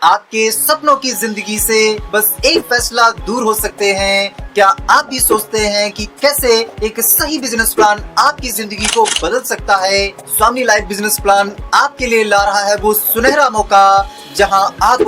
आपके सपनों की जिंदगी से बस एक फैसला दूर हो सकते हैं। क्या आप भी सोचते हैं कि कैसे एक सही बिजनेस प्लान आपकी जिंदगी को बदल सकता है? स्वामी लाइफ बिजनेस प्लान आपके लिए ला रहा है वो सुनहरा मौका जहां आप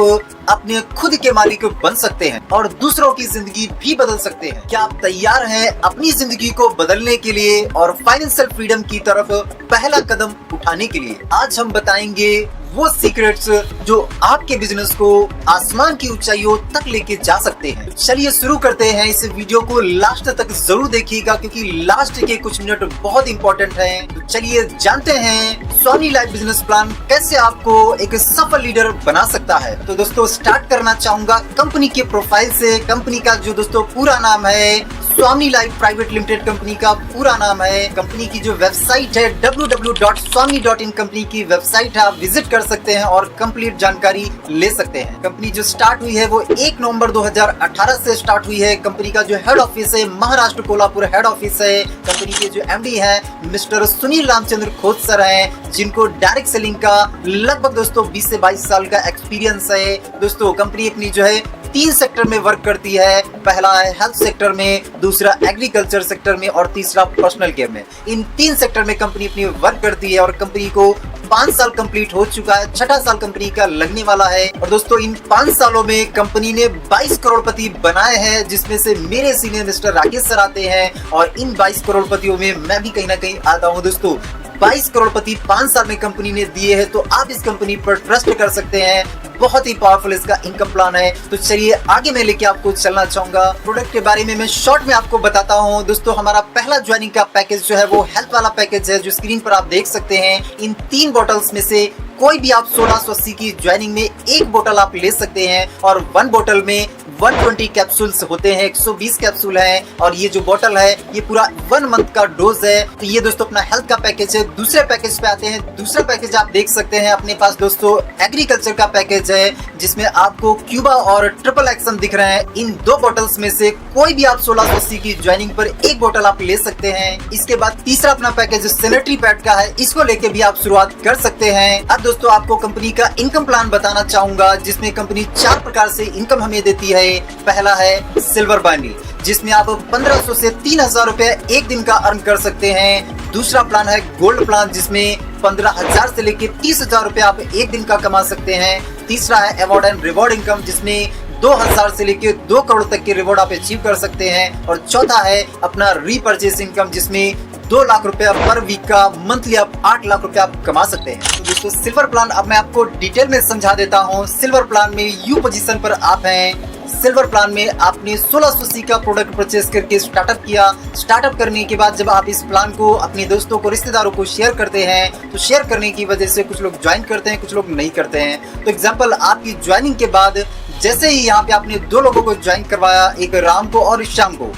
अपने खुद के मालिक बन सकते हैं और दूसरों की जिंदगी भी बदल सकते हैं। क्या आप तैयार हैं अपनी जिंदगी को बदलने के लिए और फाइनेंशियल फ्रीडम की तरफ पहला कदम उठाने के लिए? आज हम बताएंगे वो सीक्रेट्स जो आपके बिजनेस को आसमान की ऊंचाइयों तक लेके जा सकते हैं। चलिए शुरू करते हैं। इस वीडियो को लास्ट तक जरूर देखिएगा क्योंकि लास्ट के कुछ मिनट बहुत इंपॉर्टेंट हैं। तो चलिए जानते हैं स्वामी लाइफ बिजनेस प्लान कैसे आपको एक सफल लीडर बना सकता है। तो दोस्तों स्टार्ट करना चाहूंगा कंपनी के प्रोफाइल से। कंपनी का जो दोस्तों पूरा नाम है स्वामी लाइफ प्राइवेट लिमिटेड कंपनी का पूरा नाम है। कंपनी की जो वेबसाइट है www.swami.in कंपनी की वेबसाइट है, आप विजिट कर सकते हैं और कंप्लीट जानकारी ले सकते हैं। कंपनी जो स्टार्ट हुई है वो 1 नवंबर 2018 से स्टार्ट हुई है। कंपनी का जो हेड ऑफिस है महाराष्ट्र कोल्हापुर हेड ऑफिस है। कंपनी के जो एमडी है मिस्टर सुनील रामचंद्र खोत सर हैं, जिनको डायरेक्ट सेलिंग का लगभग दोस्तों 20 से 22 साल का एक्सपीरियंस है। दोस्तों कंपनी अपनी जो है 3 सेक्टर में वर्क करती है। पहला है हेल्थ सेक्टर में, दूसरा एग्रीकल्चर सेक्टर में और तीसरा पर्सनल केयर में। इन 3 सेक्टर में कंपनी अपनी वर्क करती है और कंपनी को 5 साल कंप्लीट हो चुका है। 6ठा साल कंपनी का लगने वाला है। और दोस्तों इन 5 सालों में कंपनी ने 22 करोड़पति बनाए हैं, जिसमें से मेरे सीनियर मिस्टर राकेश सर आते हैं और इन 22 करोड़पतियों में मैं भी कहीं ना कहीं आता हूँ। दोस्तों 22 करोड़पति 5 साल में कंपनी ने दिए हैं, तो आप इस कंपनी पर ट्रस्ट कर सकते हैं। बहुत ही पावरफुल इसका इनकम प्लान है। तो चलिए आगे मैं लेके आपको चलना चाहूंगा। प्रोडक्ट के बारे में मैं शॉर्ट में आपको बताता हूँ। दोस्तों हमारा पहला ज्वाइनिंग का पैकेज जो है वो हेल्थ वाला पैकेज है, जो स्क्रीन पर आप देख सकते हैं। इन 3 बोतल्स में से कोई भी आप 1680 की ज्वाइनिंग में 1 बोतल आप ले सकते हैं और 1 बोतल में 120 कैप्सूल्स होते हैं, 120 कैप्सूल हैं। और ये जो बोतल है ये पूरा 1 मंथ का डोज है। तो ये दोस्तों अपना हेल्थ का पैकेज है। दूसरे पैकेज पे आते हैं। दूसरा पैकेज आप देख सकते हैं अपने पास दोस्तों एग्रीकल्चर का पैकेज है, जिसमें आपको क्यूबा और ट्रिपल एक्शन दिख रहे हैं। इन 2 बोतल्स में से कोई भी आप 1680 की ज्वाइनिंग पर 1 बोतल आप ले सकते हैं। इसके बाद तीसरा अपना पैकेज सैनिटरी पैड का है, इसको लेके भी आप शुरुआत कर सकते हैं। अब दोस्तों आपको कंपनी का इनकम प्लान बताना चाहूंगा, जिसमें कंपनी 4 प्रकार से इनकम हमें देती है। पहला है सिल्वर बंडल, जिसमें आप 1500 से 3000 रुपए एक दिन का अर्न कर सकते हैं। दूसरा प्लान है गोल्ड प्लान, जिसमें 15,000 से लेकर 30,000 रुपए आप एक दिन का कमा सकते हैं। तीसरा है अवार्ड एंड रिवॉर्ड इनकम, जिसमें 2000 से लेकर 2 करोड़ तक के रिवॉर्ड आप अचीव कर सकते हैं। और चौथा है अपना रीपर्चेस इनकम, जिसमें 2 लाख रुपया पर वीक का मंथली आप 8 लाख रुपया आप कमा सकते हैं। तो दोस्तों सिल्वर प्लान अब मैं आपको डिटेल में समझा देता हूँ। सिल्वर प्लान में यू पोजीशन पर आप हैं। सिल्वर प्लान में आपने 1680 का प्रोडक्ट परचेस करके स्टार्टअप किया। स्टार्टअप करने के बाद जब आप इस प्लान को अपने दोस्तों को रिश्तेदारों को शेयर करते हैं, तो शेयर करने की वजह से कुछ लोग ज्वाइन करते हैं, कुछ लोग नहीं करते हैं। तो एग्जांपल आपकी ज्वाइनिंग के बाद जैसे ही यहाँ पे आपने 2 लोगों को ज्वाइन करवाया, एक राम को और श्याम को,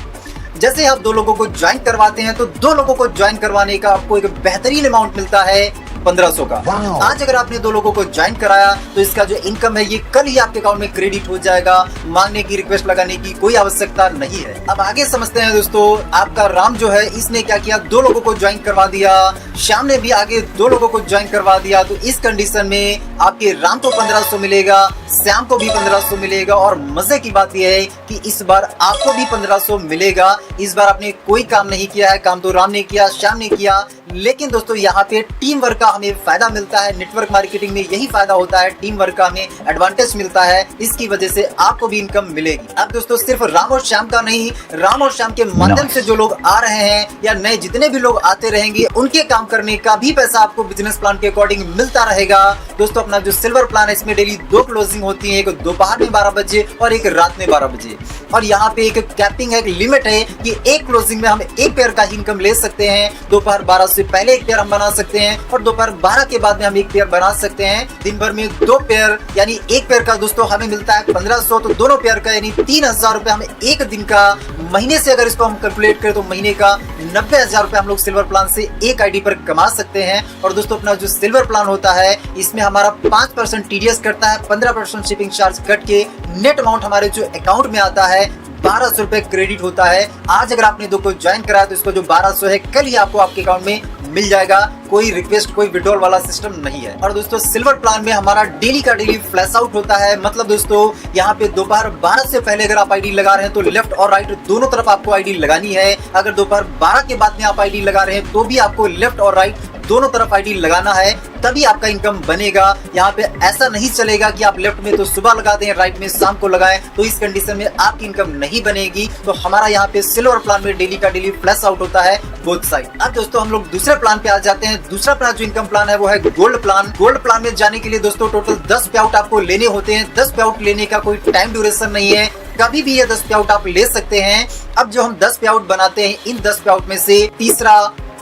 जैसे ही आप 2 लोगों को ज्वाइन करवाते हैं तो 2 लोगों को ज्वाइन करवाने का आपको एक बेहतरीन अमाउंट मिलता है 1500 का। आज अगर आपने 2 लोगों को ज्वाइन कराया तो इसका जो इनकम है ये कल ही आपके अकाउंट में क्रेडिट हो जाएगा। मांगने की रिक्वेस्ट लगाने की कोई आवश्यकता नहीं है। अब आगे समझते हैं दोस्तों। आपका राम जो है इसने क्या किया, 2 लोगों को ज्वाइन करवा दिया। श्याम ने भी आगे 2 लोगों को ज्वाइन करवा दिया। तो इस कंडीशन में आपके राम को 1500 मिलेगा, श्याम को भी 1500 मिलेगा। और मजे की बात यह है कि इस बार आपको भी 1500 मिलेगा। इस बार आपने कोई काम नहीं किया है, काम तो राम ने किया, श्याम ने किया। लेकिन दोस्तों यहाँ पे टीम वर्क का हमें फायदा मिलता है। नेटवर्क मार्केटिंग में यही फायदा होता है, टीम वर्क का हमें एडवांटेज मिलता है। इसकी वजह से आपको भी इनकम मिलेगी। अब दोस्तों सिर्फ राम और श्याम का नहीं, राम और श्याम के माध्यम से जो लोग आ रहे हैं या नए जितने भी लोग आते रहेंगे, उनके काम करने का भी पैसा आपको बिजनेस प्लान के अकॉर्डिंग मिलता रहेगा। दोस्तों अपना जो सिल्वर प्लान है इसमें डेली 2 क्लोजिंग होती है, एक दोपहर में 12 बजे और एक रात में 12 बजे। और यहाँ पे एक कैपिंग है, एक लिमिट है कि एक क्लोजिंग में हम 1 पेयर का इनकम ले सकते हैं। दोपहर 12 से पहले 1 पेयर हम बना सकते हैं और दोपहर 12 के बाद में हम 1 पेयर बना सकते हैं। दिन भर में 2 पेयर यानी 1 पेयर का दोस्तों हमें मिलता है 1500। तो दोनों पेयर का यानी 3000 रुपए हमें एक दिन का, महीने से अगर इसको हम कैलकुलेट करें तो महीने का 90,000 रुपए हम लोग सिल्वर प्लान से एक आईडी पर कमा सकते हैं। और दोस्तों अपना जो सिल्वर प्लान होता है इसमें हमारा 5% टीडीएस कटता है, 15% शिपिंग चार्ज कट के नेट अमाउंट हमारे जो अकाउंट में आता है 1200 रुपए क्रेडिट होता है। आज अगर आपने 2 को ज्वाइन कराया तो इसको जो 1200 है कल ही आपको आपके अकाउंट में मिल जाएगा। कोई रिक्वेस्ट, कोई विड्रॉल वाला सिस्टम नहीं है। और दोस्तों सिल्वर प्लान में हमारा डेली का डेली फ्लैश आउट होता है। मतलब दोस्तों यहाँ पे दोपहर 12 से पहले अगर आप आईडी लगा रहे हैं तो लेफ्ट और राइट दोनों तरफ आपको आईडी लगानी है। अगर दोपहर 12 के बाद में आप आईडी लगा रहे हैं तो भी आपको लेफ्ट और राइट दोनों तरफ आईडी लगाना है, तभी आपका इनकम बनेगा। यहाँ पे ऐसा नहीं चलेगा कि आप लेफ्ट में तो सुबह लगा दें, राइट में शाम को लगाएं, तो इस कंडीशन में आपकी इनकम नहीं बनेगी। तो हमारा यहाँ पे सिल्वर प्लान में डेली का डेली फ्लैश आउट होता है बोथ साइड। अब दोस्तों हम लोग दूसरे प्लान पे आ जाते हैं। दूसरा प्लान जो इनकम प्लान है वो है गोल्ड प्लान। गोल्ड प्लान में जाने के लिए दोस्तों टोटल 10 पे आउट आपको लेने होते हैं। 10 पे आउट लेने का कोई टाइम ड्यूरेशन नहीं है, कभी भी ये 10 पे आउट आप ले सकते हैं। अब जो हम 10 पे आउट बनाते हैं, इन 10 पे आउट में से तीसरा,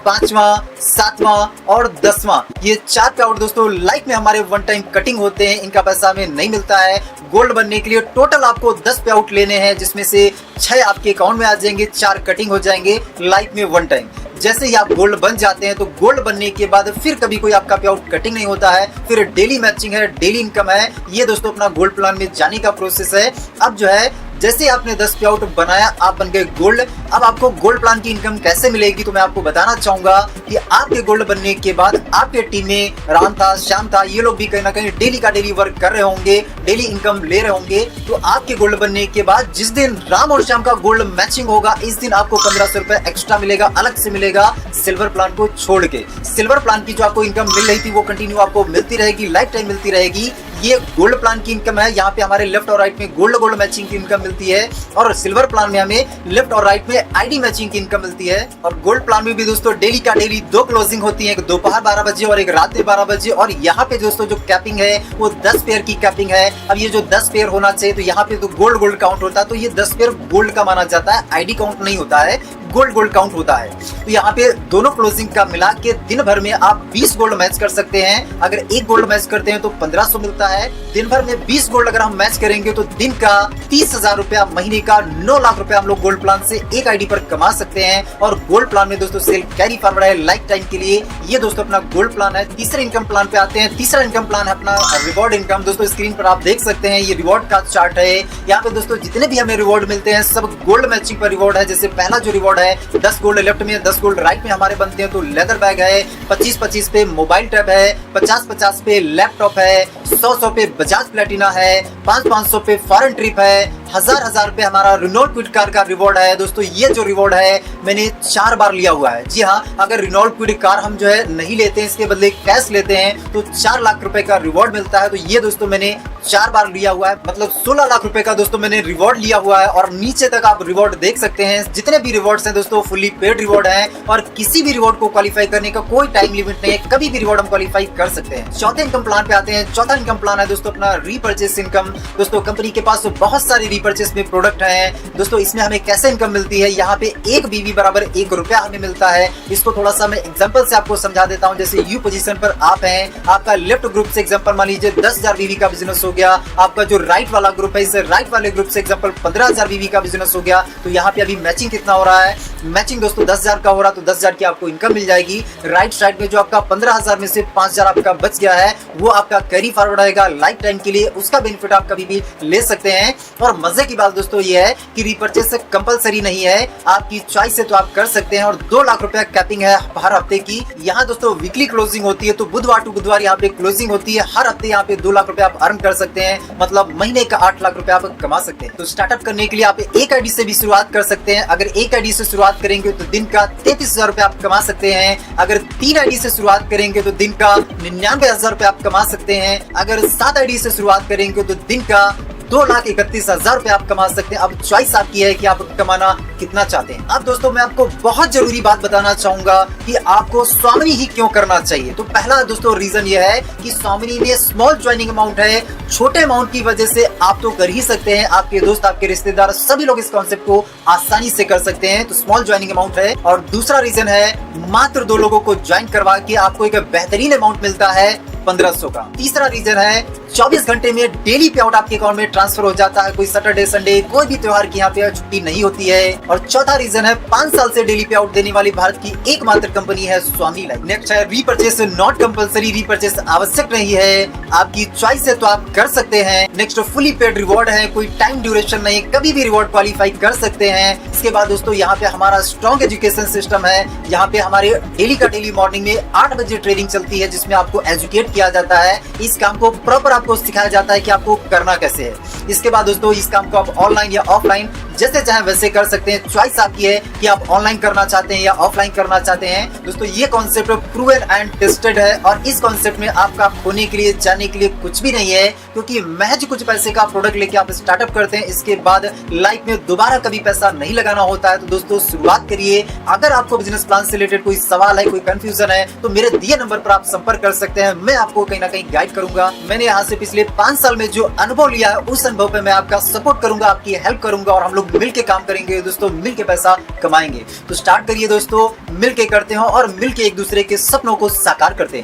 5वां, 7वां और 10वां, ये 4 पे आउट दोस्तों लाइफ में हमारे वन टाइम कटिंग होते हैं। इनका पैसा हमें नहीं मिलता है। गोल्ड बनने के लिए टोटल आपको 10 पे आउट लेने हैं, जिसमें से 6 आपके अकाउंट में आ जाएंगे, 4 कटिंग हो जाएंगे लाइफ में वन टाइम। जैसे ही आप गोल्ड बन जाते हैं तो गोल्ड बनने के बाद फिर कभी कोई आपका पे आउट कटिंग नहीं होता है, फिर डेली मैचिंग है, डेली इनकम है। ये दोस्तों अपना गोल्ड प्लान में जाने का प्रोसेस है। अब जो है जैसे आपने 10 पे आउट बनाया, आप बन गए गोल्ड। अब आपको गोल्ड प्लान की इनकम कैसे मिलेगी तो मैं आपको बताना चाहूंगा कि आपके गोल्ड बनने के बाद आपके टीम में राम था, श्याम था, ये लोग भी कहीं ना कहीं डेली का डेली वर्क कर रहे होंगे, डेली इनकम ले रहे होंगे। तो आपके गोल्ड बनने के बाद जिस दिन राम और श्याम का गोल्ड मैचिंग होगा, इस दिन आपको 1500 रुपए एक्स्ट्रा मिलेगा, अलग से मिलेगा सिल्वर प्लान को छोड़ के। सिल्वर प्लान की जो आपको इनकम मिल रही थी वो कंटिन्यू आपको मिलती रहेगी, लाइफ टाइम मिलती रहेगी। ये गोल्ड प्लान की इनकम है। यहाँ पे हमारे लेफ्ट और राइट में गोल्ड मैचिंग की इनकम मिलती है, और सिल्वर प्लान में हमें लेफ्ट और राइट में आईडी मैचिंग की इनकम मिलती है। और गोल्ड प्लान में भी दोस्तों डेली का डेली 2 क्लोजिंग होती है, एक दोपहर 12 बजे और एक रात में 12 बजे। और यहाँ पे दोस्तों जो कैपिंग है वो 10 पेयर की कैपिंग है। अब ये जो 10 पेयर होना चाहिए, तो यहाँ पे तो गोल्ड काउंट होता है, तो ये 10 पेयर गोल्ड का माना जाता है, आईडी काउंट नहीं होता है, गोल्ड काउंट होता है। तो यहाँ पे दोनों क्लोजिंग का मिला के दिन भर में आप 20 गोल्ड मैच कर सकते हैं। अगर एक गोल्ड मैच करते हैं तो 1500 मिलता है। दिन भर में 20 गोल्ड अगर हम मैच करेंगे तो दिन का 30,000 रुपया, महीने का 9 लाख रुपया हम लोग गोल्ड प्लान से एक आईडी पर कमा सकते हैं। और गोल्ड प्लान में दोस्तों सेल कैरी फॉरवर्ड है लाइफ टाइम के लिए। ये दोस्तों अपना गोल्ड प्लान है। तीसरे इनकम प्लान पे आते हैं। तीसरा इनकम प्लान है अपना रिवॉर्ड इनकम। दोस्तों स्क्रीन पर आप देख सकते हैं, ये रिवॉर्ड का चार्ट है। यहाँ पे दोस्तों जितने भी हमें रिवॉर्ड मिलते हैं सब गोल्ड मैचिंग पर रिवॉर्ड है। जैसे पहला जो रिवॉर्ड है 10 गोल्ड लेफ्ट में, 10 गोल्ड राइट में हमारे बनते हैं तो लेदर बैग है, 25-25 पे मोबाइल टैब है, 50-50 पे लैपटॉप है, 100 पे बजाज प्लेटिना है, 500 पे फॉरेन ट्रिप है, 1000 पे हमारा रिनॉल्ट क्विड कार का रिवॉर्ड है। दोस्तों ये जो रिवॉर्ड है मैंने 4 बार लिया हुआ है। जी हाँ, अगर रिनॉल्ट क्विड कार हम जो है नहीं लेते हैं, इसके बदले कैश लेते हैं तो 4 लाख रुपए का रिवॉर्ड मिलता है। तो ये दोस्तों मैंने 4 बार लिया हुआ है, मतलब 16 लाख रुपए का दोस्तों मैंने रिवॉर्ड लिया हुआ है। और नीचे तक आप रिवॉर्ड देख सकते हैं, जितने भी रिवॉर्ड्स हैं दोस्तों फुली पेड रिवॉर्ड है। और किसी भी रिवॉर्ड को क्वालिफाई करने का कोई टाइम लिमिट नहीं है, कभी भी रिवॉर्ड हम क्वालिफाई कर सकते हैं। चौथे इनकम प्लान पे आते हैं। चौथा इनकम प्लान है दोस्तों अपना रीपर्चेस इनकम। दोस्तों कंपनी के पास बहुत सारे रीपर्चेस में प्रोडक्ट हैं। दोस्तों इसमें हमें कैसे इनकम मिलती है, यहाँ पे 1 बीवी बराबर 1 रुपया हमें मिलता है। इसको थोड़ा सा मैं एग्जांपल से आपको समझा देता हूँ। जैसे यू पोजीशन पर आप हैं, आपका लेफ्ट ग्रुप से एग्जांपल मान लीजिए 10,000 बीवी का बिजनेस हो गया। आपका जो राइट वाला ग्रुप है, इस राइट वाले ग्रुप से एग्जांपल 15,000 बीवी का बिजनेस हो गया। तो यहाँ पे अभी मैचिंग कितना हो रहा है, मैचिंग दोस्तों 10,000 का हो रहा है, तो 10,000 की आपको इनकम मिल जाएगी। राइट साइड में जो आपका 15,000 में से 5,000 आपका बच गया है, वो आपका कैरी फॉरवर्ड रहेगा लाइफ टाइम के लिए। उसका बेनिफिट आप कभी भी ले सकते हैं। और मजे की बात दोस्तों ये है कि रीपर्चेस कंपलसरी नहीं है, आपकी चॉइस है तो आप कर सकते हैं। और 2 लाख रुपया कैपिंग है हर हफ्ते की। यहाँ दोस्तों वीकली क्लोजिंग होती है, तो बुधवार टू बुधवार यहाँ पे क्लोजिंग होती है। हर हफ्ते यहाँ पे 2 लाख रुपया आप अर्न कर सकते हैं, मतलब महीने का 8 लाख रुपया आप कमा सकते हैं। तो स्टार्टअप करने के लिए आप एक आईडी से भी शुरुआत कर सकते हैं। अगर एक आईडी से शुरुआत करेंगे तो दिन का 33,000 रुपया आप कमा सकते हैं। अगर 3 आईडी से शुरुआत करेंगे तो दिन का 99,000 रुपया आप कमा सकते हैं। अगर 7 आईडी से शुरुआत करेंगे तो दिन का 2,31,000 रुपए आप कमा सकते हैं। अब चॉइस आपकी है कि आप कमाना कितना चाहते हैं। अब दोस्तों मैं आपको बहुत जरूरी बात बताना चाहूंगा कि आपको स्वामिनी ही क्यों करना चाहिए। तो पहला दोस्तों रीजन ये है कि स्वामिनी में स्मॉल ज्वाइनिंग अमाउंट है। छोटे अमाउंट की वजह से आप तो कर ही सकते हैं, आपके दोस्त, आपके रिश्तेदार, सभी लोग इस कॉन्सेप्ट को आसानी से कर सकते हैं। तो स्मॉल ज्वाइनिंग अमाउंट है। और दूसरा रीजन है मात्र 2 लोगों को ज्वाइन करवा के आपको एक बेहतरीन अमाउंट मिलता है 1500 का। तीसरा रीजन है 24 घंटे में डेली पे आउट आपके अकाउंट में ट्रांसफर हो जाता है। कोई सैटरडे संडे कोई भी त्योहार की यहाँ पे छुट्टी नहीं होती है। और चौथा रीजन है 5 साल से डेली पे आउट देने वाली भारत की एकमात्र कंपनी है स्वामी लाइफ। नेक्स्ट है रीपरचेस नॉट कंपलसरी, रीपरचेस आवश्यक नहीं है, आपकी चॉइस है तो आप कर सकते हैं। नेक्स्ट फुली पेड रिवॉर्ड है, कोई टाइम ड्यूरेशन नहीं, कभी भी रिवॉर्ड क्वालिफाई कर सकते हैं। इसके बाद दोस्तों यहाँ पे हमारा स्ट्रॉन्ग एजुकेशन सिस्टम है। यहाँ पे हमारे डेली का डेली मॉर्निंग में 8 बजे ट्रेनिंग चलती है जिसमें आपको एजुकेट किया जाता है। इस काम को प्रॉपर आपको सिखाया जाता है कि आपको करना कैसे है। इसके बाद दोस्तों इस काम को आप ऑनलाइन या ऑफलाइन जैसे चाहे वैसे कर सकते हैं। चॉइस आपकी है कि आप ऑनलाइन करना चाहते हैं या ऑफलाइन करना चाहते हैं। दोस्तों ये कॉन्सेप्ट प्रूवन एंड टेस्टेड है और इस कॉन्सेप्ट में आपका खोने के लिए जाने के लिए कुछ भी नहीं है, क्योंकि महज कुछ पैसे का प्रोडक्ट लेके आप स्टार्टअप करते हैं। इसके बाद लाइफ में दोबारा कभी पैसा नहीं लगाना होता है। तो दोस्तों शुरुआत करिए। अगर आपको बिजनेस प्लान से रिलेटेड कोई सवाल है, कोई कंफ्यूजन है, तो मेरे दिए नंबर पर आप संपर्क कर सकते हैं। मैं आपको कहीं ना कहीं गाइड करूंगा। मैंने यहाँ से पिछले 5 साल में जो अनुभव लिया है उस अनुभव पे मैं आपका सपोर्ट करूंगा, आपकी हेल्प करूंगा और हम लोग मिलकर काम करेंगे दोस्तों, मिलके पैसा कमाएंगे। तो स्टार्ट करिए दोस्तों, मिलके करते हो और मिलके एक दूसरे के सपनों को साकार करते हैं।